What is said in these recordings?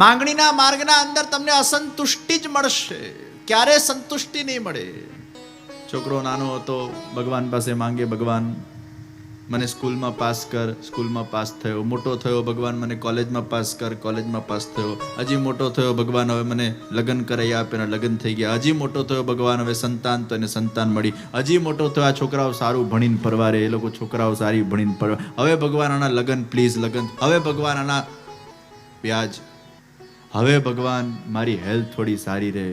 માંગણીના માર્ગના અંદર તમને અસંતુષ્ટિ જ મળશે, ક્યારે સંતુષ્ટિ નહીં મળે. છોકરો નાનો હતો, ભગવાન પાસે માંગે, ભગવાન મને સ્કૂલમાં પાસ કર, સ્કૂલમાં પાસ થયો. મોટો થયો, ભગવાન મને કોલેજમાં પાસ કર, કોલેજમાં પાસ થયો. હજી મોટો થયો, ભગવાન હવે મને લગ્ન કરાવી આપે, એના લગ્ન થઈ ગયા. હજી મોટો થયો, ભગવાન હવે સંતાન, તો એને સંતાન મળી. હજી મોટો થયો, આ છોકરાઓ સારું ભણીને પરવારે, એ લોકો છોકરાઓ સારી ભણીને પરવારે. હવે ભગવાન આના લગ્ન, પ્લીઝ લગ્ન. હવે ભગવાન આના વ્યાજ. હવે ભગવાન મારી હેલ્થ થોડી સારી રહે.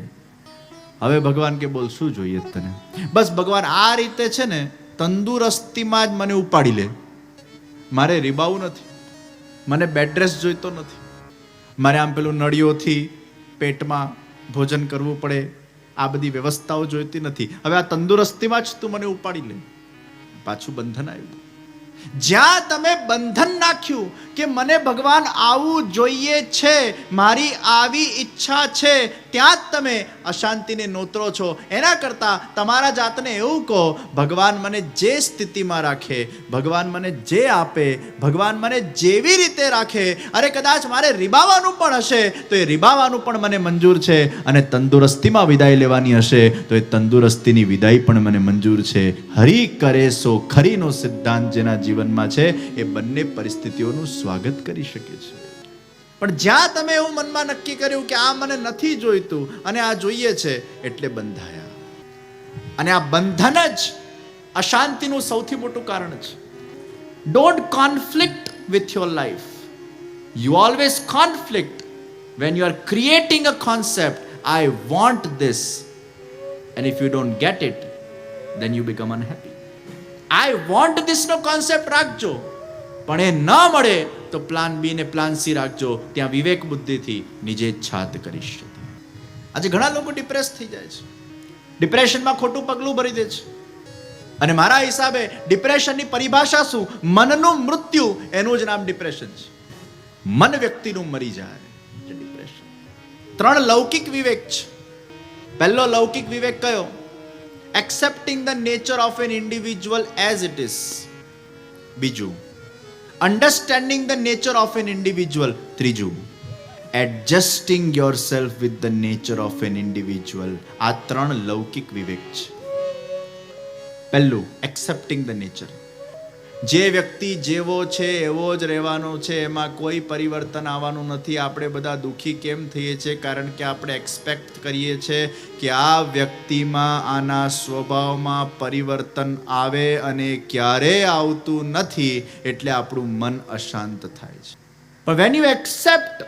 હવે ભગવાન કે બોલ શું જોઈએ તને? બસ ભગવાન આ રીતે છે ને તંદુરસ્તીમાં જ મને ઉપાડી લે. મારે રીબાવું નથી, મને બેડ રેસ્ટ જોઈતો નથી, મારે આમ પેલું નળીઓથી પેટમાં ભોજન કરવું પડે, આ બધી વ્યવસ્થાઓ જોઈતી નથી. હવે આ તંદુરસ્તીમાં જ તું મને ઉપાડી લે. પાછું બંધન આવ્યું. જ્યાં તમે બંધન નાખ્યું કે મને ભગવાન આવું જોઈએ છે, મારી આવી ઈચ્છા છે, ત્યાં જ તમે અશાંતિને નોતરો છો. એના કરતાં તમારા જાતને એવું કહો, ભગવાન મને જે સ્થિતિમાં રાખે, ભગવાન મને જે આપે, ભગવાન મને જેવી રીતે રાખે, અરે કદાચ મારે રીબાવાનું પણ હશે તો એ રીબાવાનું પણ મને મંજૂર છે, અને તંદુરસ્તીમાં વિદાય લેવાની હશે તો એ તંદુરસ્તીની વિદાય પણ મને મંજૂર છે. હરી કરે સો ખરીનો સિદ્ધાંત જેના જીવનમાં છે એ બંને પરિસ્થિતિઓનું સ્વાગત કરી શકે છે. પણ જ્યાં તમે એવું મનમાં નક્કી કર્યું કે આ મને નથી જોઈતું અને આ જોઈએ છે, એટલે બંધાયા. અને આ બંધન જ અશાંતિનું સૌથી મોટું કારણ છે. Don't conflict with your life. You always conflict when you are creating a concept, I want this, and if you don't get it, then you become unhappy. I want this નો કોન્સેપ્ટ રાખજો, પણ એ ન મળે તો plan બી ને plan C રાખજો. ત્યાં વિવેક બુદ્ધિથી નિજે છાત કરીશ. આજે ઘણા લોકો ડિપ્રેસ થઈ જાય છે, ડિપ્રેશનમાં ખોટું પગલું ભરી દે છે. અને મારા હિસાબે ડિપ્રેશનની પરિભાષા શું? મનનું મૃત્યુ, એનું જ નામ ડિપ્રેશન છે. મન વ્યક્તિનું મરી જાય એટલે ડિપ્રેશન. 3 લૌકિક વિવેક છે. પહેલો લૌકિક વિવેક કયો? Accepting the nature of an individual as it is. બીજું, understanding the nature of an individual. ત્રીજું, adjusting yourself with the nature of an individual. આ 3 લૌકિક વિવેક છે. પહેલું, accepting the nature. જે વ્યક્તિ જેવો છે એવો જ રહેવાનો છે, એમાં કોઈ પરિવર્તન આવવાનું નથી. આપણે બધા દુઃખી કેમ થઈએ છીએ? કારણ કે આપણે એક્સપેક્ટ કરીએ છીએ કે આ વ્યક્તિમાં, આના સ્વભાવમાં પરિવર્તન આવે, અને ક્યારેય આવતું નથી, એટલે આપણું મન અશાંત થાય છે. પણ when you accept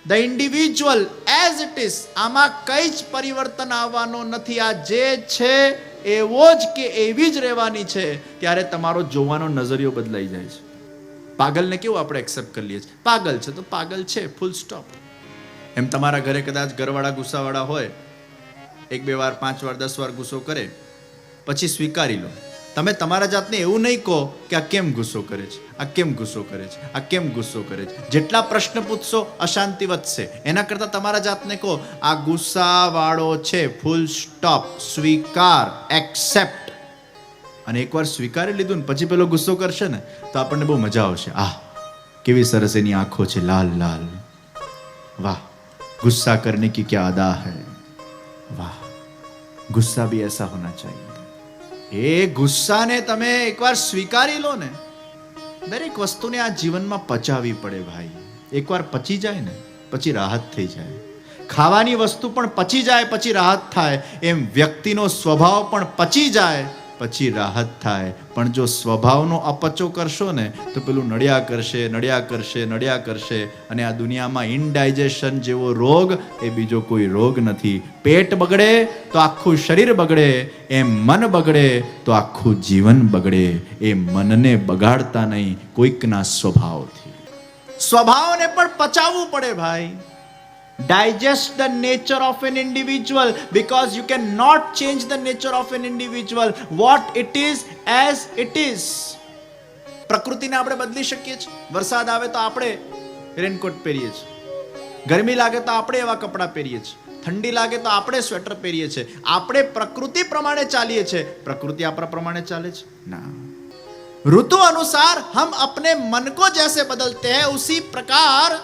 the individual as it is, આમાં કંઈ જ પરિવર્તન આવવાનો નથી, આ જે છે એવો જ કે એવી જ રહેવાની છે, ત્યારે તમારો જોવાનો નજરિયો બદલાઈ જાય છે. પાગલને કેવું આપણે એક્સેપ્ટ કરી લઈએ છીએ? પાગલ છે તો પાગલ છે, ફૂલ સ્ટોપ. એમ તમારા ઘરે કદાચ ઘરવાળા ગુસ્સાવાળા હોય, 1-2 વાર 5 વાર 10 વાર ગુસ્સો કરે, પછી સ્વીકારી લો. તમે તમારા જાતને એવું નહીં કહો કે આ કેમ ગુસ્સો કરે છે, આ કેમ ગુસ્સો કરે છે, આ કેમ ગુસ્સો કરે છે. જેટલા પ્રશ્ન પૂછશો અશાંતિ વધશે. એના કરતાં તમારા જાતને કહો આ ગુસ્સાવાળો છે, ફૂલ સ્ટોપ, સ્વીકાર, એક્સેપ્ટ. અને એકવાર સ્વીકારી લીધું ને પછી પેલો ગુસ્સો કરશે ને તો આપણને બહુ મજા આવશે. આહ, કેવી સરસ એની આંખો છે, લાલ લાલ, વાહ, ગુસ્સા કરને કી ક્યા અદા હૈ, વાહ, ગુસ્સા ભી એસા હોના ચાહીએ. એ ગુસ્સાને તમે એકવાર સ્વીકારી લો ને. દરેક વસ્તુને આ જીવનમાં પચાવવી પડે ભાઈ. એકવાર પચી જાય ને પછી રાહત થઈ જાય. ખાવાની વસ્તુ પણ પચી જાય પછી રાહત થાય, એમ વ્યક્તિનો સ્વભાવ પણ પચી જાય પછી રાહત થાય. પણ જો સ્વભાવનો અપચો કરશો ને તો પેલું નડ્યા કરશે, નડ્યા કરશે, નડ્યા કરશે. અને આ દુનિયામાં ઇનડાઇજેશન જેવો રોગ એ બીજો કોઈ રોગ નથી. પેટ બગડે તો આખું શરીર બગડે, એમ મન બગડે તો આખું જીવન બગડે. એ મનને બગાડતા નહીં, કોઈકના સ્વભાવથી. સ્વભાવને પણ પચાવવું પડે ભાઈ. Digest the nature of an individual, because you cannot change the nature of an individual. What it is as it is. પ્રકૃતિને આપણે બદલી શકીએ છીએ. વરસાદ આવે તો આપણે રેનકોટ પહેરીએ છીએ, ગરમી લાગે તો આપણે એવા કપડાં પહેરીએ છીએ, ઠંડી લાગે તો આપણે સ્વેટર પહેરીએ છીએ. આપણે પ્રકૃતિ પ્રમાણે ચાલીએ છીએ. પ્રકૃતિ આપણા પ્રમાણે ચાલે છે? ના. ऋतु अनुसार हम अपने मन को जैसे बदलते हैं, उसी प्रकार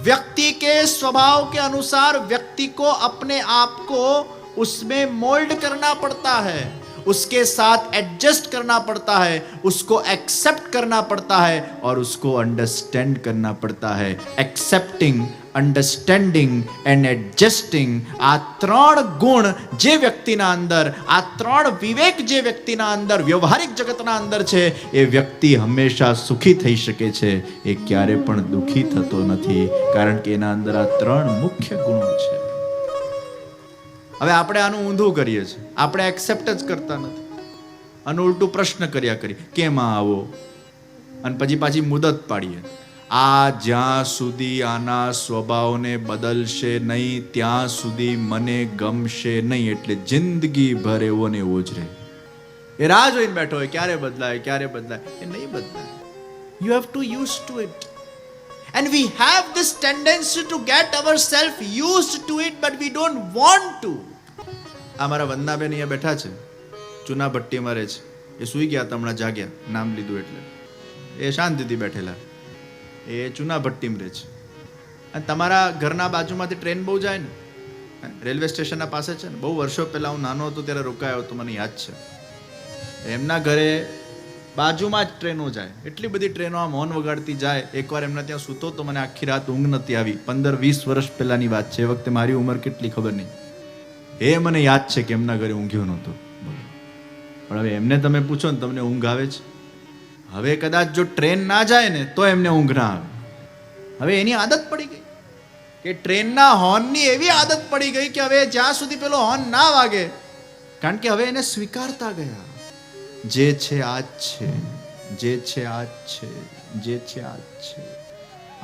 व्यक्ति के स्वभाव के अनुसार व्यक्ति को अपने आप को उसमें मोल्ड करना पड़ता है, उसके साथ एडजस्ट करना पड़ता है, उसको एक्सेप्ट करना पड़ता है और उसको अंडरस्टैंड करना पड़ता है. एक्सेप्टिंग, અંડરસ્ટેન્ડિંગ એન્ડ એડજસ્ટિંગ, આ ત્રણ ગુણ જે વ્યક્તિના અંદર, આ ત્રણ વિવેક જે વ્યક્તિના અંદર, વ્યવહારિક જગતના અંદર છે, એ વ્યક્તિ હંમેશા સુખી થઈ શકે છે. એ ક્યારે પણ દુઃખી થતો નથી, કારણ કે એના અંદર આ ત્રણ મુખ્ય ગુણો છે. હવે આપણે આનું ઊંધું કરીએ છીએ, આપણે એક્સેપ્ટ જ કરતા નથી અને ઉલટું પ્રશ્ન કર્યા કરીએ, કેમ આવો, અને પછી પાછી મુદત પાડીએ. આ જ્યાં સુધી આના સ્વભાવને બદલશે નહીં ત્યાં સુધી મને ગમશે નહીં, એટલે જિંદગી ભર એવો ને એવો જ રહે. એ રાહ જોઈને બેઠો હોય ક્યારે બદલાય, ક્યારે બદલાય. એ નહીં બદલાય. You have to use to it, and we have this tendency to get ourselves used to it, but we don't want to. આ મારા વંદનાબેન અહીંયા બેઠા છે, ચૂના ભટ્ટીમાં રહે છે. એ સૂઈ ગયા હતા, હમણાં જાગ્યા, નામ લીધું એટલે. એ શાંતિથી બેઠેલા, એ ચૂના ભટ્ટીમાં રહે છે. અને તમારા ઘરના બાજુમાંથી ટ્રેન બહુ જાય ને, રેલવે સ્ટેશનના પાસે છે ને. બહુ વર્ષો પહેલાં હું નાનો હતો ત્યારે રોકાયો હતો, મને યાદ છે. એમના ઘરે બાજુમાં જ ટ્રેનો જાય, એટલી બધી ટ્રેનો આમ હોર્ન વગાડતી જાય. એકવાર એમના ત્યાં સૂતો તો મને આખી રાત ઊંઘ નથી આવી. 15-20 વર્ષ પહેલાંની વાત છે. એ વખતે મારી ઉંમર કેટલી ખબર નહીં. એ મને યાદ છે કે એમના ઘરે ઊંઘ્યો નહોતો. પણ હવે એમને તમે પૂછો ને, તમને ઊંઘ આવે છે? હવે કદાચ જો ટ્રેન ના જાય ને તો એમને ઊંઘ ના આવે. હવે એની આદત પડી ગઈ કે ટ્રેનના હોર્નની એવી આદત પડી ગઈ કે હવે જ્યાં સુધી પેલો હોર્ન ના વાગે, કારણ કે હવે એને સ્વીકારતા ગયા, જે છે આ જ છે, જે છે આ જ છે, જે છે આ જ છે.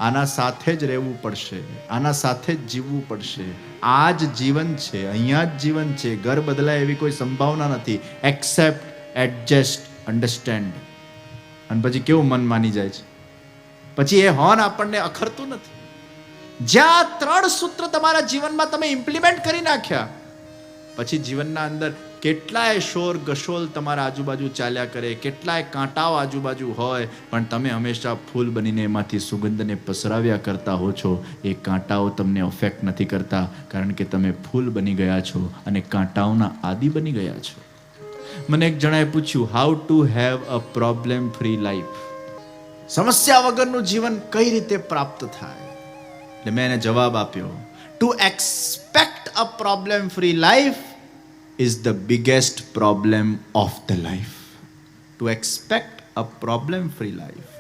આના સાથે જ રહેવું પડશે, આના સાથે જ જીવવું પડશે. આ જ જીવન છે, અહીંયા જ જીવન છે. ઘર બદલાય એવી કોઈ સંભાવના નથી. Accept, adjust, understand. અને પછી કેવું મન માની જાય છે, પછી એ હોર્ન આપણને અખરતું નથી. જ્યાં 3 સૂત્ર તમારા જીવનમાં તમે ઇમ્પ્લિમેન્ટ કરી નાખ્યા, પછી જીવનના અંદર કેટલાય શોર ગશોલ તમારા આજુબાજુ ચાલ્યા કરે, કેટલાય કાંટાઓ આજુબાજુ હોય, પણ તમે હંમેશા ફૂલ બનીને એમાંથી સુગંધને પસરાવ્યા કરતા હો છો. એ કાંટાઓ તમને અફેક્ટ નથી કરતા, કારણ કે તમે ફૂલ બની ગયા છો અને કાંટાઓના આદિ બની ગયા છો. મને એક જણાએ પૂછ્યું, how to have a problem free life, સમસ્યા વગરનું જીવન કઈ રીતે પ્રાપ્ત થાય? એટલે મેં એને જવાબ આપ્યો, to expect a problem free life is the biggest problem of the life. To expect a problem free life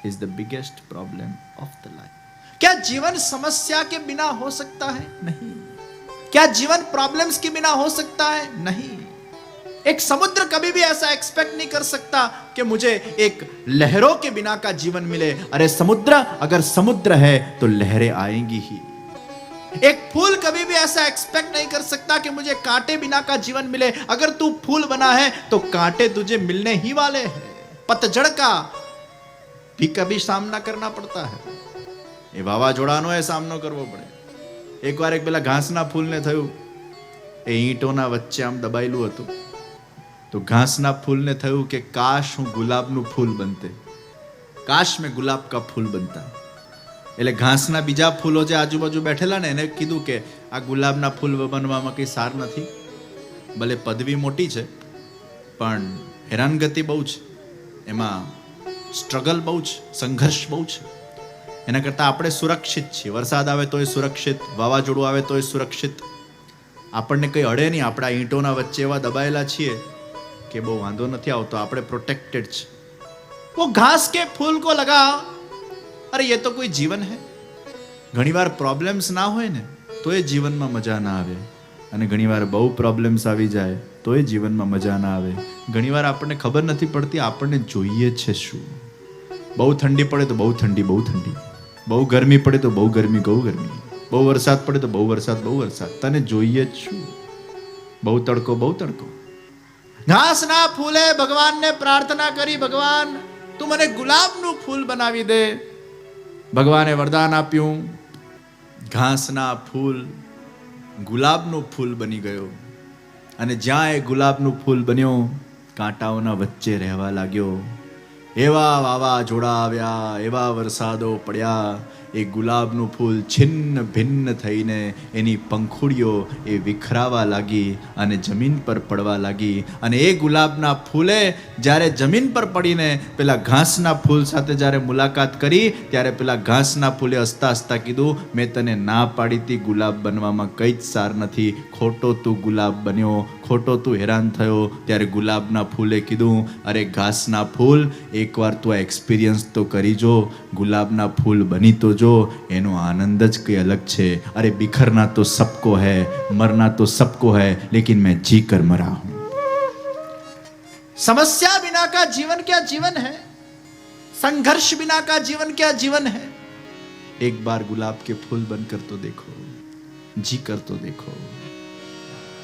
is the biggest problem of the life. क्या जीवन समस्या के बिना हो सकता है? नहीं. क्या जीवन प्रॉब्लम्स के बिना हो सकता है? नहीं. एक समुद्र कभी भी ऐसा एक्सपेक्ट नहीं कर सकता कि मुझे एक लहरों के बिना का जीवन मिले. अरे समुद्र, अगर समुद्र है तो लहरें आएंगी ही. एक फूल कभी भी ऐसा एक्सपेक्ट नहीं कर सकता कि मुझे कांटे बिना का जीवन मिले. अगर तू फूल बना है तो कांटे तुझे मिलने ही वाले हैं. पतझड़ का भी कभी सामना करना पड़ता है. એ વાવાઝોડાનો એ સામનો કરવો પડે. એકવાર એક પેલા ઘાસના ફૂલને થયું, એ ઈંટોના વચ્ચે આમ દબાયેલું હતું, તો ઘાસના ફૂલને થયું કે કાશ હું ગુલાબનું ફૂલ બનતે, કાશ મેં ગુલાબ કા ફૂલ બનતા. એટલે ઘાસના બીજા ફૂલો જે આજુબાજુ બેઠેલા ને એને કીધું કે આ ગુલાબના ફૂલ બનવામાં કંઈ સાર નથી, ભલે પદવી મોટી છે પણ હેરાનગતિ બહુ છે, એમાં સ્ટ્રગલ બહુ છે, સંઘર્ષ બહુ છે. એના કરતાં આપણે સુરક્ષિત છીએ. વરસાદ આવે તો એ સુરક્ષિત, વાવાઝોડું આવે તો એ સુરક્ષિત, આપણને કંઈ અડે નહીં. આપણા ઈંટોના વચ્ચે એવા દબાયેલા છીએ કે બહુ વાંધો નથી આવતો, આપણે પ્રોટેક્ટેડ છે. वो घास के फूल को लगा, अरे ये तो कोई जीवन है. ઘણીવાર પ્રોબ્લેમ્સ ના હોય ને તો એ જીવનમાં મજા ના આવે, અને ઘણીવાર બહુ પ્રોબ્લેમ્સ આવી જાય તો એ જીવનમાં મજા ના આવે. ઘણીવાર આપણને ખબર નથી પડતી આપણને જોઈએ છે શું. બહુ ઠંડી પડે તો બહુ ઠંડી, બહુ ઠંડી, બહુ ગરમી પડે તો બહુ ગરમી, બહુ ગરમી, બહુ વરસાદ પડે તો બહુ વરસાદ, બહુ વરસાદ. તને જોઈએ જ શું? બહુ તડકો, બહુ તડકો. ઘાસના ફૂલે ભગવાનને પ્રાર્થના કરી, ભગવાન તું મને ગુલાબનું ફૂલ બનાવી દે. ભગવાને વરદાન આપ્યું, ઘાસના ફૂલ ગુલાબનું ફૂલ બની ગયો. અને જ્યાં એ ગુલાબનું ફૂલ બન્યો, કાંટાઓના વચ્ચે રહેવા લાગ્યો. એવા વાવાઝોડા આવ્યા, એવા વરસાદો પડ્યા, એ ગુલાબનું ફૂલ છિન્ન ભિન્ન થઈને એની પંખુડીઓ એ વિખરાવા લાગી અને જમીન પર પડવા લાગી. અને એ ગુલાબના ફૂલે જ્યારે જમીન પર પડીને પેલા ઘાસના ફૂલ સાથે જ્યારે મુલાકાત કરી, ત્યારે પેલા ઘાસના ફૂલે હસતા હસતા કીધું, મેં તને ના પાડી હતી ગુલાબ બનવામાં કંઈ જ સાર નથી, ખોટો તું ગુલાબ બન્યો, ખોટો તું હેરાન થયો. ત્યારે ગુલાબના ફૂલે કીધું, અરે ઘાસના ફૂલ, એકવાર તું આ એક્સપિરિયન્સ તો કરી જો, ગુલાબના ફૂલ બની તો જો, એનો આનંદ જ કંઈ અલગ છે. અરે बिखरना तो सबको है, मरना तो सबको है, लेकिन मैं जी कर मरा हूं. समस्या बिना का जीवन क्या जीवन है, संघर्ष बिना का जीवन क्या जीवन है. एक बार गुलाब के फूल बनकर तो देखो, जी कर तो देखो,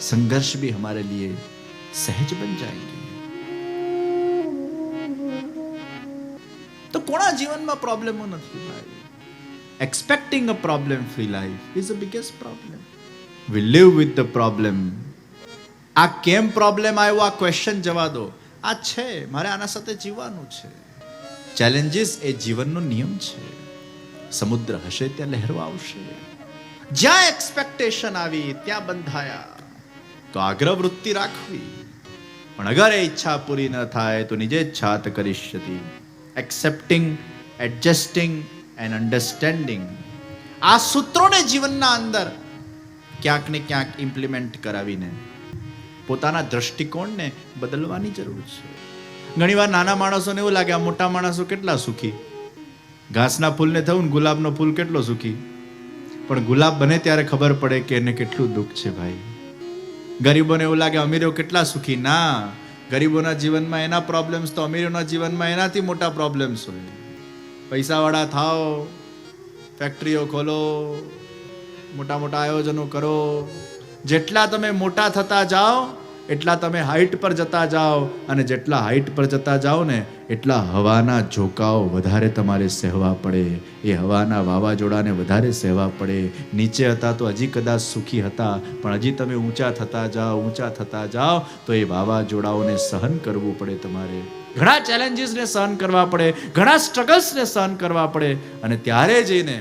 संघर्ष भी हमारे लिए सहज बन जाएगी. तो कोणा जीवનમાં પ્રોબ્લેમો નથી ભાઈ. Expecting a problem-free life is the biggest problem. We live with the problem. આ કેમ પ્રોબ્લેમ આવ્યો, આ ક્વેશ્ચન જવા દો. આ છે, મારે આના સાથે જીવવાનું છે. ચેલેન્જીસ એ જીવનનો નિયમ છે. સમુદ્ર હશે ત્યાં લહેરો આવશે. જ્યાં એક્સપેક્ટેશન આવી ત્યાં બંધાયા. તો આગ્રહ વૃત્તિ રાખવી, પણ અગર એ ઈચ્છા પૂરી ન થાય તો નિજે ઈચ્છાત કરિષ્યતિ. એક્સેપ્ટિંગ, એડજસ્ટિંગ એન્ડ અન્ડરસ્ટેન્ડિંગ, આ સૂત્રોને જીવનના અંદર ક્યાંક ને ક્યાંક ઇમ્પ્લિમેન્ટ કરાવીને પોતાના દ્રષ્ટિકોણને બદલવાની જરૂર છે. ઘણીવાર નાના માણસોને એવું લાગે આ મોટા માણસો કેટલા સુખી, ઘાસના ફૂલને થયું ગુલાબનો ફૂલ કેટલો સુખી. પણ ગુલાબ બને ત્યારે ખબર પડે કે એને કેટલું દુઃખ છે ભાઈ. ગરીબોને એવું લાગે અમીરો કેટલા સુખી. ના, ગરીબોના જીવનમાં એના પ્રોબ્લેમ્સ તો અમીરોના જીવનમાં એનાથી મોટા પ્રોબ્લેમ્સ હોય. પૈસાવાળા થાઓ, ફેક્ટરીઓ ખોલો, મોટા મોટા આયોજનો કરો, જેટલા તમે મોટા થતા જાઓ એટલા તમે હાઈટ પર જતા જાઓ, અને જેટલા હાઈટ પર જતા જાઓ ને એટલા હવાના ઝોકાઓ વધારે તમારે સહેવા પડે. એ હવાના વાવાઝોડાને વધારે સહેવા પડે. નીચે હતા તો હજી કદાચ સુખી હતા, પણ હજી તમે ઊંચા થતા જાઓ તો એ વાવાઝોડાઓને સહન કરવું પડે તમારે. ઘણા ચેલેન્જીસને સહન કરવા પડે, ઘણા સ્ટ્રગલ્સને સહન કરવા પડે, અને ત્યારે જઈને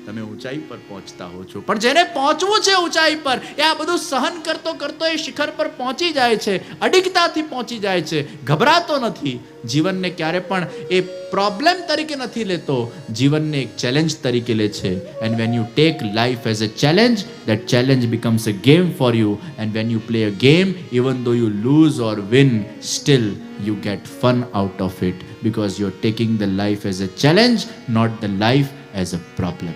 તમે ઊંચાઈ પર પહોંચતા હો છો. પણ જેને પહોંચવું છે ઊંચાઈ પર, એ આ બધું સહન કરતો કરતો એ શિખર પર પહોંચી જાય છે, અડિગતાથી પહોંચી જાય છે, ગભરાતો નથી. જીવનને ક્યારે પણ એ પ્રોબ્લેમ તરીકે નથી લેતો, જીવનને એક ચેલેન્જ તરીકે લે છે. And when you take life as a challenge, that challenge becomes a game for you, and when you play a game, even though you lose or win, still you get fun out of it, because you're taking the life as a challenge, not the life as a problem.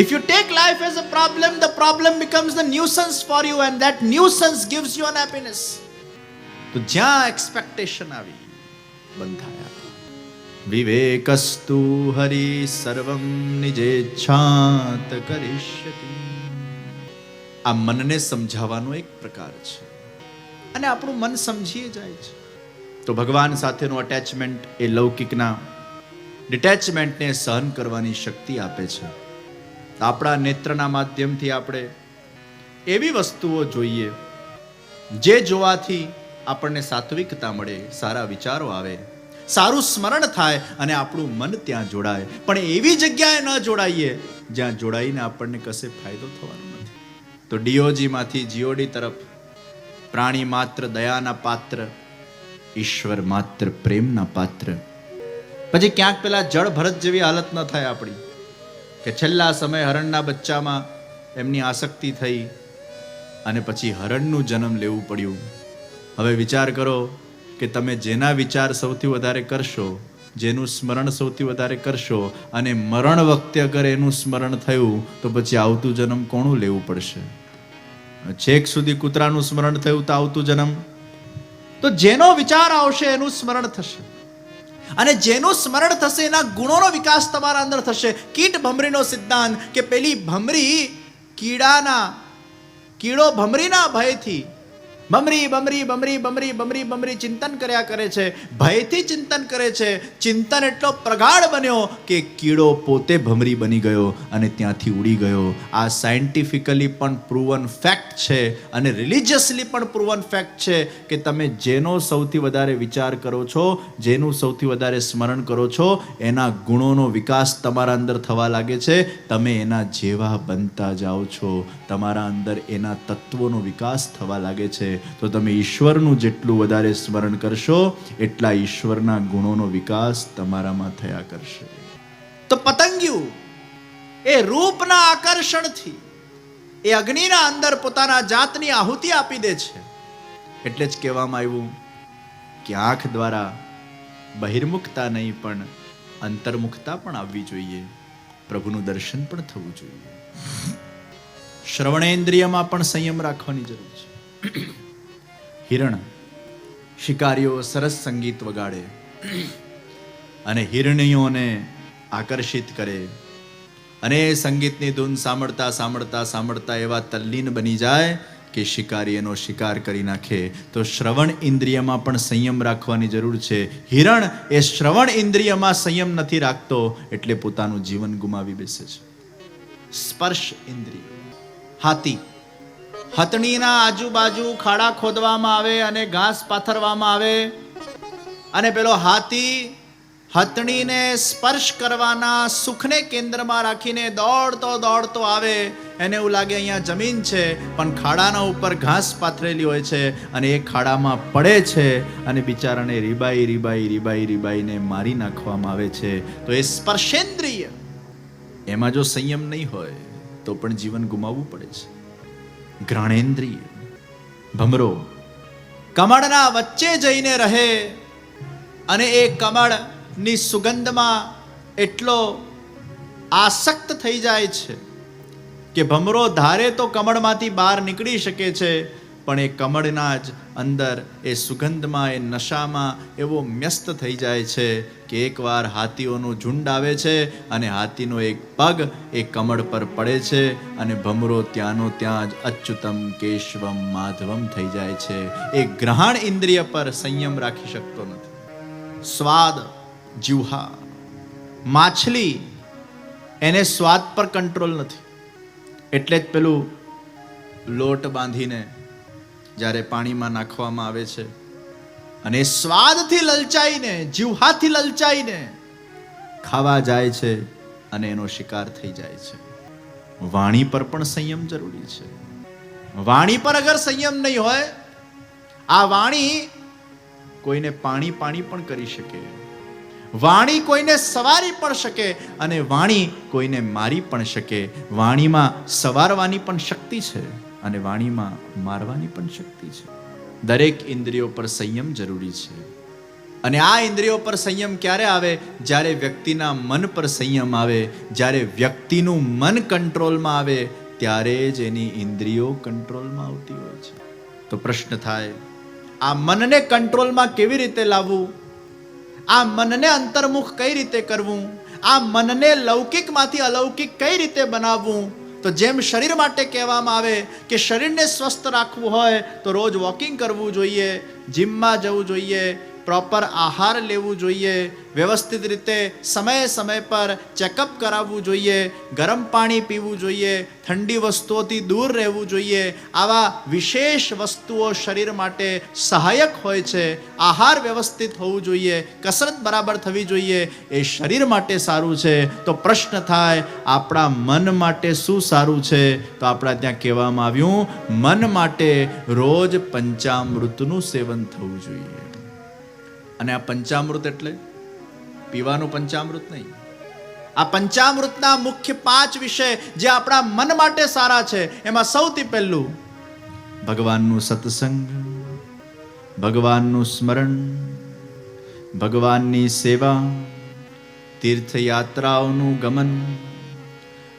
If you take life as a problem, the problem becomes the nuisance for you, and that nuisance gives you unhappiness. તો જ્યાં expectation આવી, બંધાયા. વિવેકસ્તુ હરિ સર્વં નિજેચ્છાત કરિષ્યતિ. આ મનને સમજાવવાનો એક પ્રકાર છે, અને આપણું મન સમજીએ જાય છે. તો ભગવાન સાથેનું અટેચમેન્ટ એ લૌકિકના ડિટેચમેન્ટને સહન કરવાની શક્તિ આપે છે. આપણા નેત્રના માધ્યમથી આપણે એવી વસ્તુઓ જોઈએ જે જોવાથી આપણને સાત્વિકતા મળે, સારા વિચારો આવે, સારું સ્મરણ થાય, અને આપણું મન ત્યાં જોડાય. પણ એવી જગ્યાએ ન જોડાઈએ જ્યાં જોડાઈને આપણને કશે ફાયદો થવાનો નથી. તો ડીઓજી માંથી જીઓડી તરફ પ્રાણી માત્ર દયાના પાત્ર, ઈશ્વર માત્ર પ્રેમના પાત્ર. પછી ક્યાંક પેલા જળ ભરત જેવી હાલત ન થાય આપણી, કે છેલ્લા સમય હરણના બચ્ચામાં એમની આસક્તિ થઈ અને પછી હરણનું જન્મ લેવું પડ્યું. હવે વિચાર કરો કે તમે જેના વિચાર સૌથી વધારે કરશો, જેનું સ્મરણ સૌથી વધારે કરશો, અને મરણ વખતે અગર એનું સ્મરણ થયું તો પછી આવતું જન્મ કોનું લેવું પડશે? છેક સુધી કૂતરાનું સ્મરણ થયું તો આવતું જન્મ તો જેનો વિચાર આવશે એનું સ્મરણ થશે, અને જેનું સ્મરણ થશે એના ગુણોનો વિકાસ તમારા અંદર થશે. કીટ ભમરીનો સિદ્ધાંત, કે પેલી ભમરી કીડો ભમરીના ભયથી બમરી બમરી બમરી બમરી બમરી બમરી ચિંતન કર્યા કરે છે, ભયથી ચિંતન કરે છે. ચિંતન એટલો પ્રગાઢ બન્યો કે કીડો પોતે ભમરી બની ગયો અને ત્યાંથી ઉડી ગયો. આ સાયન્ટિફિકલી પણ પ્રૂવન ફેક્ટ છે અને રિલિજિયસલી પણ પ્રૂવન ફેક્ટ છે કે તમે જેનો સૌથી વધારે વિચાર કરો છો, જેનું સૌથી વધારે સ્મરણ કરો છો, એના ગુણોનો વિકાસ તમારા અંદર થવા લાગે છે. તમે એના જેવા બનતા જાઓ છો, તમારા અંદર એના તત્વોનો વિકાસ થવા લાગે છે. તો તમે ઈશ્વરનું જેટલું વધારે સ્મરણ કરશો એટલા ઈશ્વરના ગુણોનો વિકાસ તમારામાં થયા કરશે. તો પતંગિયું એ રૂપના આકર્ષણથી એ અગ્નિના અંદર પોતાના જાતની આહુતિ આપી દે છે. એટલે જ કહેવામાં આવ્યું કે આંખ દ્વારા બહિર્મુખતા નહીં પણ અંતર્મુખતા પણ આવવી જોઈએ, પ્રભુનું દર્શન પણ થવું જોઈએ. શ્રવણેન્દ્રિયમાં પણ સંયમ રાખવાની જરૂર છે. હિરણ શિકારીઓ સરસ સંગીત વગાડે અને હિરણીઓને આકર્ષિત કરે અને સંગીતની ધૂન સાંભળતા સાંભળતા સાંભળતા એવા તલ્લીન બની જાય કે શિકારી એનો શિકાર કરી નાખે. તો શ્રવણ ઇન્દ્રિયમાં પણ સંયમ રાખવાની જરૂર છે. હિરણ એ શ્રવણ ઇન્દ્રિયમાં સંયમ નથી રાખતો એટલે પોતાનું જીવન ગુમાવી બેસે છે. સ્પર્શ ઇન્દ્રિય, હાથી, હથણીના આજુબાજુ ખાડા ખોદવામાં આવે અને ઘાસ પાથરવામાં આવે અને પેલો હાથી હથણીને સ્પર્શ કરવાના સુખને કેન્દ્રમાં રાખીને દોડતો દોડતો આવે. એને એવું લાગે અહીંયા જમીન છે પણ ખાડાના ઉપર ઘાસ પાથરેલી હોય છે અને એ ખાડામાં પડે છે અને બિચારાને રીબાઈ રીબાઈ રીબાઈ રીબાઈને મારી નાખવામાં આવે છે. તો એ સ્પર્શેન્દ્રિય, એમાં જો સંયમ નહીં હોય તો પણ જીવન ગુમાવવું પડે છે. ઘ્રાણેન્દ્રિય, ભમરો કમળના વચ્ચે જઈને રહે અને એ કમળની સુગંધમાં એટલો આસક્ત થઈ જાય છે કે ભમરો ધારે તો કમળમાંથી બહાર નીકળી શકે છે પણ એ કમળના જ અંદર એ સુગંધમાં, એ નશામાં એવો વ્યસ્ત થઈ જાય છે કે એકવાર હાથીઓનું ઝુંડ આવે છે અને હાથીનો એક પગ એ કમળ પર પડે છે અને ભમરો ત્યાંનો ત્યાં જ અચ્યુતમ કેશવમ માધવમ થઈ જાય છે. એ ગ્રહણ ઇન્દ્રિય પર સંયમ રાખી શકતો નથી. સ્વાદ, જીહ્વા, માછલી, એને સ્વાદ પર કંટ્રોલ નથી. એટલે જ પેલું લોટ બાંધીને જ્યારે પાણીમાં નાખવામાં આવે છે અને સ્વાદથી લલચાઈને, જીહ્વાથી લલચાઈને ખાવા જાય છે અને એનો શિકાર થઈ જાય છે. વાણી પર પણ સંયમ જરૂરી છે. વાણી પર અગર સંયમ નહીં હોય, આ વાણી કોઈને પાણી પણ કરી શકે, વાણી કોઈને સવારી પણ શકે અને વાણી કોઈને મારી પણ શકે. વાણીમાં સવારવાની પણ શક્તિ છે અને વાણીમાં મારવાની પણ શક્તિ છે. દરેક ઇન્દ્રિયો પર સંયમ જરૂરી છે. અને આ ઇન્દ્રિયો પર સંયમ ક્યારે આવે? જ્યારે વ્યક્તિના મન પર સંયમ આવે. જ્યારે વ્યક્તિનું મન કંટ્રોલમાં આવે ત્યારે જ એની ઇન્દ્રિયો કંટ્રોલમાં આવતી હોય છે. તો પ્રશ્ન થાય, આ મનને કંટ્રોલમાં કેવી રીતે લાવવું? આ મનને અંતર્મુખ કઈ રીતે કરવું? આ મનને લૌકિકમાંથી અલૌકિક કઈ રીતે બનાવવું? તો જેમ શરીર માટે કહેવામાં આવે કે શરીરને સ્વસ્થ રાખવું હોય તો રોજ વોકિંગ કરવું જોઈએ, જીમમાં જવું જોઈએ, પ્રોપર આહાર લેવું જોઈએ, વ્યવસ્થિત રીતે સમય સમય પર ચેકઅપ કરાવવું જોઈએ, ગરમ પાણી પીવું જોઈએ, ઠંડી વસ્તુઓથી દૂર રહેવું જોઈએ. આવા વિશેષ વસ્તુઓ શરીર માટે સહાયક હોય છે. આહાર વ્યવસ્થિત હોવું જોઈએ, કસરત બરાબર થવી જોઈએ, એ શરીર માટે સારું છે. તો પ્રશ્ન થાય, આપણા મન માટે શું સારું છે? તો આપણા ત્યાં કહેવામાં આવ્યું, મન માટે રોજ પંચામૃતનું સેવન થવું જોઈએ. અને આ પંચામૃત એટલે પીવાનું પંચામૃત નહીં. આ પંચામૃતના મુખ્ય 5 વિષય જે આપણા મન માટે સારા છે. એમાં સૌથી પહેલું ભગવાનનું સત્સંગ, ભગવાનનું સ્મરણ, ભગવાનની સેવા, તીર્થયાત્રાઓનું ગમન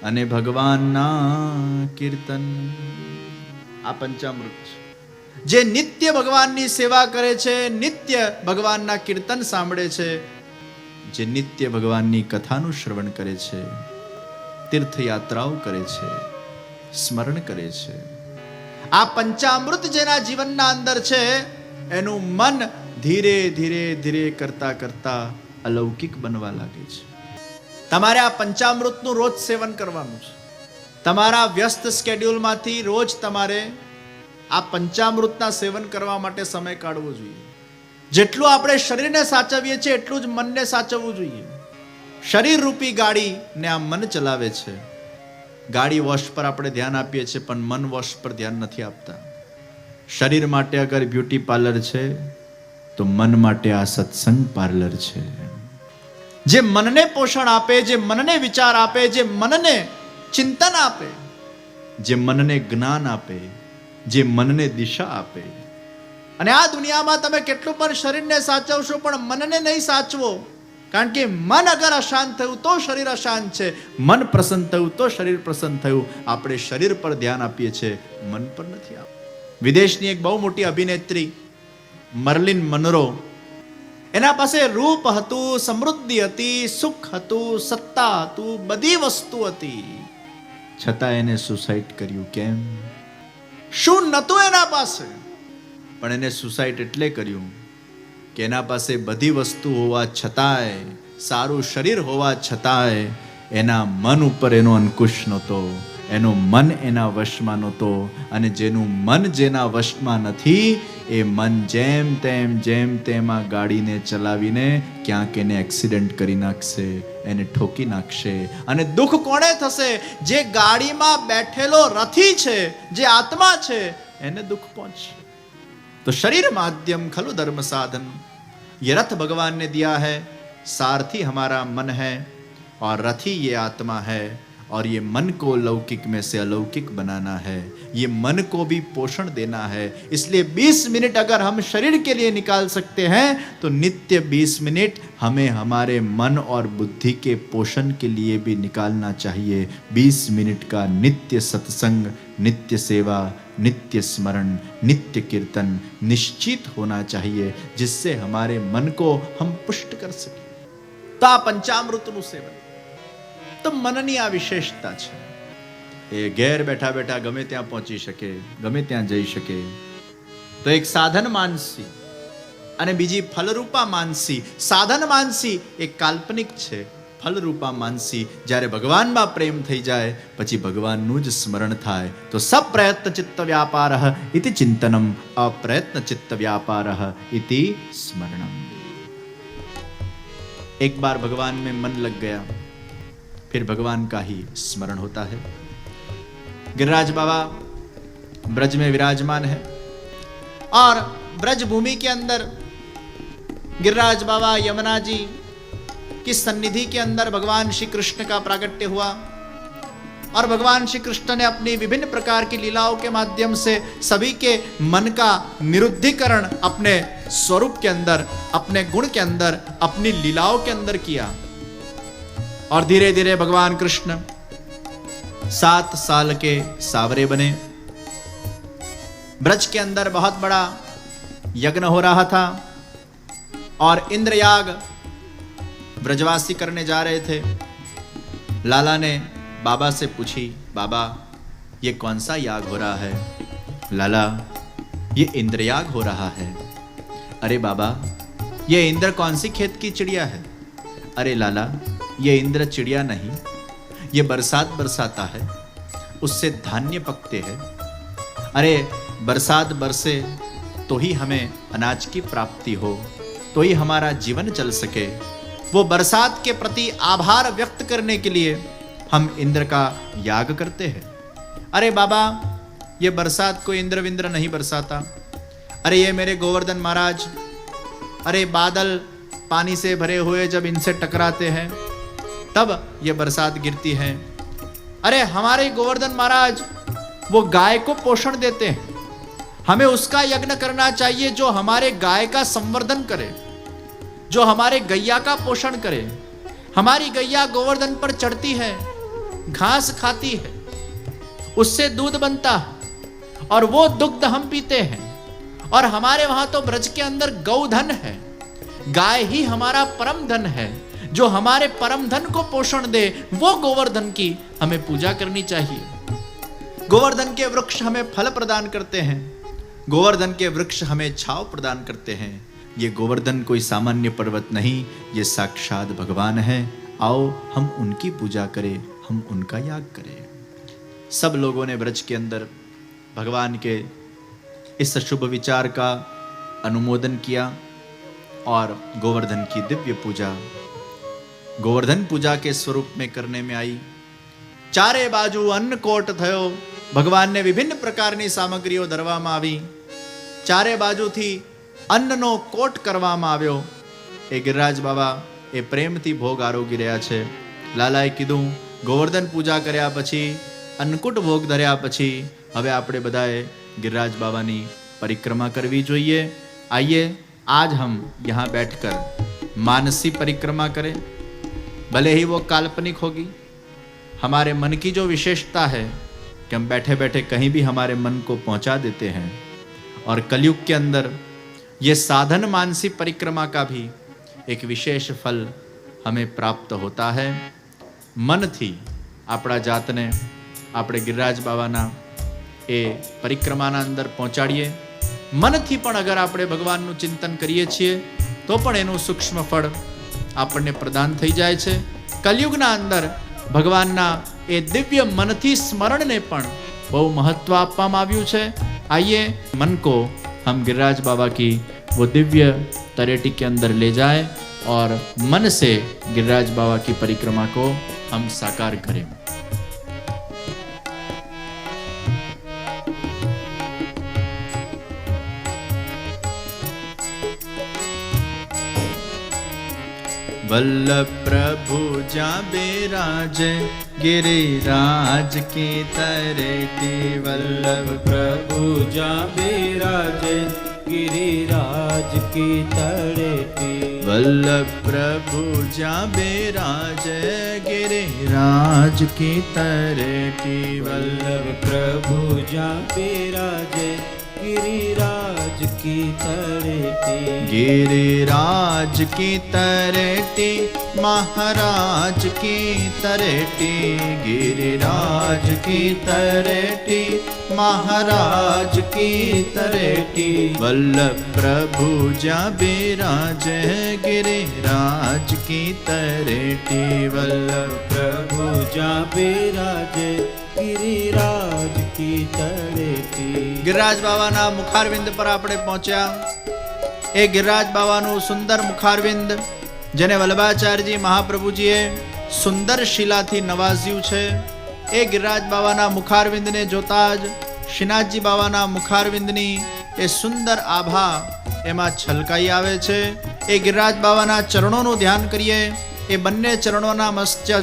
અને ભગવાનના કીર્તન. આ પંચામૃત છે. જે નિત્ય ભગવાનની સેવા કરે છે, નિત્ય ભગવાનના કીર્તન સાંભળે છે, જે નિત્ય ભગવાનની કથાનું શ્રવણ કરે છે, તીર્થયાત્રાઓ કરે છે, સ્મરણ કરે છે, આ પંચામૃત જેના જીવનના અંદર છે એનું મન ધીરે ધીરે ધીરે કરતા કરતા અલૌકિક બનવા લાગે છે. તમારે આ પંચામૃતનું રોજ સેવન કરવાનું છે. તમારા વ્યસ્ત સ્કેડ્યુલમાંથી રોજ તમારે આ પંચામૃતના સેવન કરવા માટે સમય કાઢવો જોઈએ. જેટલું આપણે શરીરને સાચવીએ છીએ એટલું જ મનને સાચવવું જોઈએ. શરીર રૂપી ગાડીને આ મન ચલાવે છે. ગાડી વોશ પર આપણે ધ્યાન આપીએ છીએ પણ મન વોશ પર ધ્યાન નથી આપતા. શરીર માટે અગર બ્યુટી પાર્લર છે તો મન માટે આ સત્સંગ પાર્લર છે. જે મનને પોષણ આપે, જે મનને વિચાર આપે, જે મનને ચિંતન આપે, જે મનને જ્ઞાન આપે, જે મનને દિશા આપે. અને આ દુનિયામાં તમે કેટલું પણ શરીરને સાચવશો પણ મનને નહીં સાચવો, કારણ કે મન અગર અશાંત થયું તો શરીર અશાંત છે, મન પ્રસન્ન થયું તો શરીર પ્રસન્ન થયું. આપણે શરીર પર ધ્યાન આપીએ છીએ, મન પર નથી આપતા. વિદેશની એક બહુ મોટી અભિનેત્રી મર્લિન મનરો, એના પાસે રૂપ હતું, સમૃદ્ધિ હતી, સુખ હતું, સત્તા હતું, બધી વસ્તુ હતી, છતાં એને સુસાઇડ કર્યું. કેમ? શું નતું એના પાસે, પણ એને સુસાઇડ એટલે કર્યું કે એના પાસે બધી વસ્તુ હોવા છતાંય, સારું શરીર હોવા છતાંય એના મન ઉપર એનો અંકુશ નહોતો, એનું મન એના વશમાં નહોતો. અને જેનું મન જેના વશમાં નથી એ મન જેમ તેમ આ ગાડીને ચલાવીને ક્યાંક એને એક્સિડન્ટ કરી નાખશે, એને ઠોકી નાખશે. અને દુઃખ કોણે થશે? જે ગાડીમાં બેઠેલો રથી છે, જે આત્મા છે, એને દુઃખ પહોંચશે. तो शरीर माध्यम खलु धर्म साधन, ये रथ भगवान ने दिया है, सारथी हमारा मन है और रथी ये आत्मा है. और ये मन को लौकिक में से अलौकिक बनाना है, ये मन को भी पोषण देना है. इसलिए 20 मिनट अगर हम शरीर के लिए निकाल सकते हैं तो नित्य 20 मिनट हमें हमारे मन और बुद्धि के पोषण के लिए भी निकालना चाहिए. 20 मिनट का नित्य सत्संग, नित्य सेवा, नित्य स्मरण, नित्य कीर्तन निश्चित होना चाहिए, जिससे हमारे मन को हम पुष्ट कर सके. तो आ पंचामृतનું સેવન તો મનની આ વિશેષતા છે. એ ઘેર બેઠા બેઠા ગમે ત્યાં પહોંચી શકે, ગમે ત્યાં જઈ શકે. તો એક સાધન માનસી અને બીજી ફલરૂપા માનસી. સાધન માનસી એક કાલ્પનિક છે, ફલરૂપા માનસી જ્યારે ભગવાનમાં પ્રેમ થઈ જાય પછી ભગવાનનું જ સ્મરણ થાય. તો સપ્રયત્ન ચિત્ત વ્યાપારઃ ઇતિ ચિંતનમ, અપ્રયત્ન ચિત્ત વ્યાપારઃ ઇતિ સ્મરણમ. एक बार भगवान में मन लग गया फिर भगवान का ही स्मरण होता है. गिरिराज बाबा ब्रज में विराजमान है और ब्रज भूमि के अंदर गिरिराज बाबा यमुना जी की सन्निधि के अंदर भगवान श्री कृष्ण का प्रागट्य हुआ और भगवान श्री कृष्ण ने अपनी विभिन्न प्रकार की लीलाओं के माध्यम से सभी के मन का निरुद्धीकरण अपने स्वरूप के अंदर, अपने गुण के अंदर, अपनी लीलाओं के अंदर किया. और धीरे धीरे भगवान कृष्ण 7 साल के सावरे बने. ब्रज के अंदर बहुत बड़ा यज्ञ हो रहा था और इंद्रयाग ब्रजवासी करने जा रहे थे. लाला ने बाबा से पूछी, बाबा ये कौन सा याग हो रहा है? लाला ये इंद्रयाग हो रहा है. अरे बाबा ये इंद्र कौन सी खेत की चिड़िया है? अरे लाला ये इंद्र चिड़िया नहीं, ये बरसात बरसाता है, उससे धान्य पकते हैं. अरे बरसात बरसे तो ही हमें अनाज की प्राप्ति हो, तो ही हमारा जीवन चल सके. वो बरसात के प्रति आभार व्यक्त करने के लिए हम इंद्र का याग करते हैं. अरे बाबा ये बरसात को इंद्र विंद्र नहीं बरसाता. अरे ये मेरे गोवर्धन महाराज, अरे बादल पानी से भरे हुए जब इनसे टकराते हैं तब ये बरसात गिरती है. अरे हमारे गोवर्धन महाराज वो गाय को पोषण देते हैं, हमें उसका यज्ञ करना चाहिए जो हमारे गाय का संवर्धन करे, जो हमारे गैया का पोषण करे. हमारी गैया गोवर्धन पर चढ़ती है, घास खाती है, उससे दूध बनता है और वो दुग्ध हम पीते हैं. और हमारे वहां तो ब्रज के अंदर गौधन है, गाय ही हमारा परम धन है. जो हमारे परम धन को पोषण दे वो गोवर्धन की हमें पूजा करनी चाहिए. गोवर्धन के वृक्ष हमें फल प्रदान करते हैं, गोवर्धन के वृक्ष हमें छाव प्रदान करते हैं। ये गोवर्धन कोई सामान्य पर्वत नहीं, ये साक्षात भगवान है। आओ हम उनकी पूजा करें, हम उनका याग करें। सब लोगों ने ब्रज के अंदर भगवान के इस शुभ विचार का अनुमोदन किया और गोवर्धन की दिव्य पूजा गोवर्धन पूजा के स्वरूप में करने में आई। चारे बाजू अन्नकोट थयो, भगवान ने विभिन्न प्रकारनी सामग्रीओ धरवामां आवी। चारे बाजूथी अन्ननो कोट करवामां આવ્યો। એ ગિરિરાજ બાબા એ પ્રેમથી ભોગ આરોગી રહ્યા છે। લાલાએ કીધું ગોવર્ધન પૂજા કર્યા પછી, અન્નકૂટ ભોગ ધર્યા પછી હવે આપણે બધાએ गिरिराज बाबा ની પરિક્રમા કરવી જોઈએ। आइए आज हम यहाँ बैठकर मानसी परिक्रमा करें। भले ही वो काल्पनिक होगी, हमारे मन की जो विशेषता है कि हम बैठे बैठे कहीं भी हमारे मन को पहुंचा देते हैं। और कलयुग के अंदर ये साधन मानसी परिक्रमा का भी एक विशेष फल हमें प्राप्त होता है। मन थी आपड़ा जातने आपणे गिरिराज बाबाना ए परिक्रमाना अंदर पहोंचाड़ीए। मन थी पण अगर आपणे भगवाननुं चिंतन करीए छीए तो पण एनुं सूक्ष्म फळ आपणे प्रदान थई जाय छे। कलयुगना अंदर भगवानना ए दिव्य मनथी स्मरणने पण बहु महत्व आपवामां आव्युं छे। आइए मन को हम गिरिराज बाबा की वो दिव्य तरेटी के अंदर ले जाए और मन से गिरिराज बाबा की परिक्रमा को हम साकार करें। वल्लभ प्रभु जा बिराज गिरिराज की तरेटी। वल्लभ प्रभु जा बिराज गिरिराज की तरेटी। वल्लभ प्रभु जा बिराज गिरिराज की तरेटी। वल्लभ प्रभु जा बिराज गिरिराज की तरेटी। गिरिराज की तरेटी महाराज की तरेटी। गिरिराज की तरेटी महाराज की तरेटी। वल्लभ प्रभु जा बिराज गिरिराज की तरेटी। वल्लभ प्रभु जा बिराज गिरिराज की तरेटी। गिरिराज बाबाना मुखारविंद पर આપણે પહોંચ્યા। એ गिरिराज બાબાનું સુંદર મુખારવિંદ જેને વલ્લભાચાર્યજી મહાપ્રભુજીએ સુંદર શિલાથી નવાજ્યું છે। એ गिरिराज બાબાના મુખારવિંદને જોતા જ શ્રીનાથજી બાબાના મુખારવિંદની એ સુંદર આભા એમાં છલકાઈ આવે છે। એ गिरिराज બાબાના ચરણોનું ध्यान કરીએ। એ બંને ચરણોના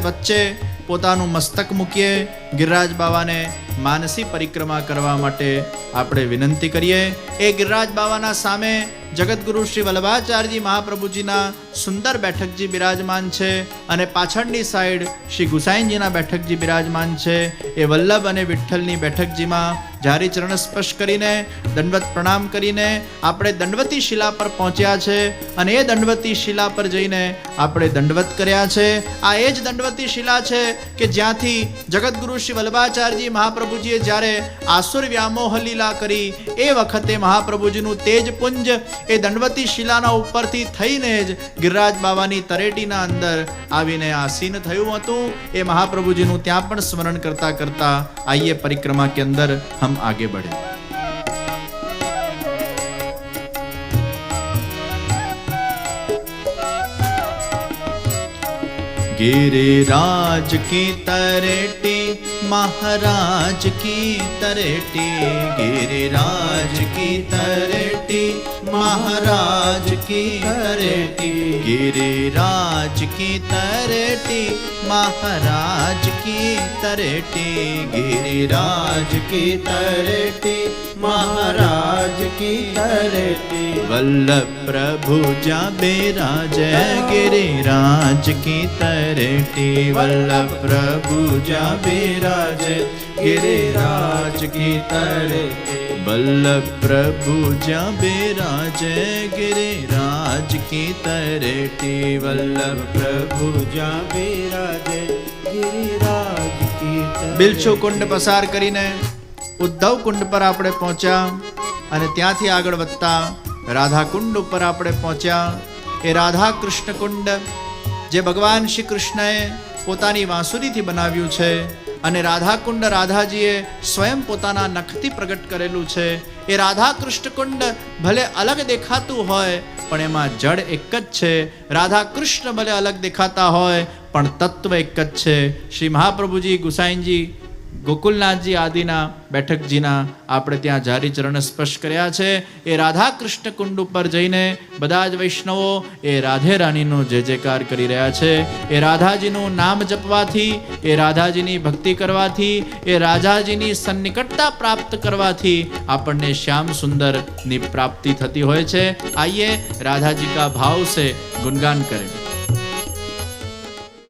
વચ્ચે પોતાનું મસ્તક મૂકીએ। गिरिराज બાબાને માનસી પરિક્રમા કરવા માટે આપણે વિનંતી કરીએ। એ गिरिराज બાબાના સામે જગતગુરુ શ્રી વલ્લભાચાર્યજી મહાપ્રભુજીના સુંદર બેઠકજી બિરાજમાન છે અને પાછળની સાઈડ શ્રી ગુસાઈજીના બેઠકજી બિરાજમાન છે। એ વલ્લભ અને વિઠ્ઠલની બેઠકજીમાં જારી ચરણ સ્પર્શ કરીને દંડવત પ્રણામ કરીને આપણે દંડવતી શિલા પર પહોંચ્યા છે અને એ દંડવતી શિલા પર જઈને આપણે દંડવત કર્યા છે। આ એ જ દંડવતી શિલા છે કે જ્યાંથી જગતગુરુ શ્રી વલ્લભાચાર્યજી મહાપ્રભુજીએ જ્યારે આસુર વ્યામોહ લીલા કરી એ વખતે મહાપ્રભુજીનું તેજપુંજ એ દંડવતી શિલાના ઉપરથી થઈને જ गिरिराज બાબાની તરેટીના અંદર આવીને આસીન થયું હતું। એ મહાપ્રભુજીનું ત્યાં પણ સ્મરણ કરતા કરતા આઈએ પરિક્રમા કે અંદર हम आगे बढ़े। गिरिराज की तरेटी महाराज की तरेटी। गिरिराज की तरेटी महाराज की तरेटी। गिरिराज की तरेटी महाराज की तरेटी। गिरिराज की तरेटी महाराज की तरेटी। वल्लभ प्रभु जा बिराज गिरिराज की तरेटी। वल्लभ प्रभु जा बिराज गिरिराज की तरेटी। वल्लभ प्रभु जा बिराज गिरिराज की तरेटी। वल्लभ प्रभु जा बिराज गिरिराज की तरेटी। बिलछू कुंड पसार करीने ઉદ્ધવ કુંડ પર આપણે પહોંચ્યા અને ત્યાંથી આગળ વધતા રાધા કુંડ ઉપર આપણે પહોંચ્યા. એ રાધા કૃષ્ણ કુંડ જે ભગવાન શ્રી કૃષ્ણએ પોતાની વાંસુરીથી બનાવ્યું છે અને રાધા કુંડ રાધાજીએ સ્વયં પોતાના નખથી પ્રગટ કરેલું છે. એ રાધા કૃષ્ણ કુંડ ભલે અલગ દેખાતું હોય પણ એમાં જળ એક જ છે. રાધા કૃષ્ણ ભલે અલગ દેખાતા હોય પણ તત્વ એક જ છે. શ્રી મહાપ્રભુજી, ગુસાઈનજી, ગોકુલનાથજી આદિના બેઠકજીના આપણે ત્યાં જારી ચરણ સ્પર્શ કર્યા છે. એ રાધા કૃષ્ણ કુંડ ઉપર જઈને બધા જ વૈષ્ણવો એ રાધે રાણીનો જય જયકાર કરી રહ્યા છે. એ રાધાજીનું નામ જપવાથી, એ રાધાજીની ભક્તિ કરવાથી, એ રાધાજીની સન્નિકટતા પ્રાપ્ત કરવાથી આપણને શ્યામ સુંદરની પ્રાપ્તિ થતી હોય છે. આइए राधा जी का भाव से गुणगान करें.